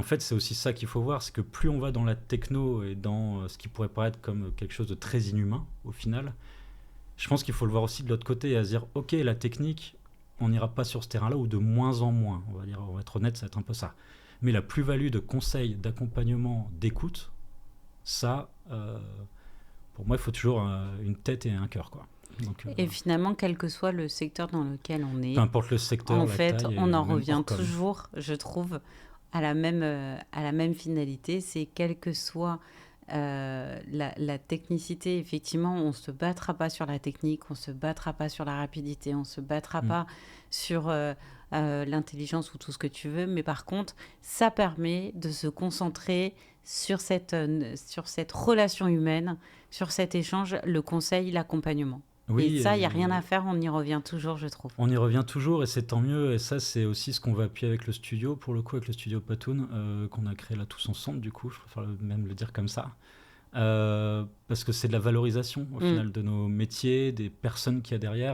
fait, c'est aussi ça qu'il faut voir, c'est que plus on va dans la techno et dans ce qui pourrait paraître comme quelque chose de très inhumain, au final, je pense qu'il faut le voir aussi de l'autre côté et à se dire, ok, la technique, on n'ira pas sur ce terrain-là ou de moins en moins, on va être honnête, ça va être un peu ça. Mais la plus-value de conseil, d'accompagnement, d'écoute, ça, pour moi, il faut toujours une tête et un cœur, quoi. Donc, Et finalement, quel que soit le secteur dans lequel on peu est, importe le secteur, en la fait, taille on et en même revient hors com. toujours, je trouve, à la même finalité. C'est quelle que soit la technicité, effectivement, on ne se battra pas sur la technique, on ne se battra pas sur la rapidité, on ne se battra Mm. pas sur l'intelligence ou tout ce que tu veux. Mais par contre, ça permet de se concentrer sur cette relation humaine, sur cet échange, le conseil, l'accompagnement. Et Oui, ça, il n'y a rien à et faire, on y revient toujours, je trouve. on y revient toujours et c'est tant mieux. Et ça, c'est aussi ce qu'on va appuyer avec le studio, pour le coup, avec le studio Patoun, qu'on a créé là tous ensemble, du coup, je préfère même le dire comme ça. Parce que c'est de la valorisation, au Mm. final, de nos métiers, des personnes qu'il y a derrière.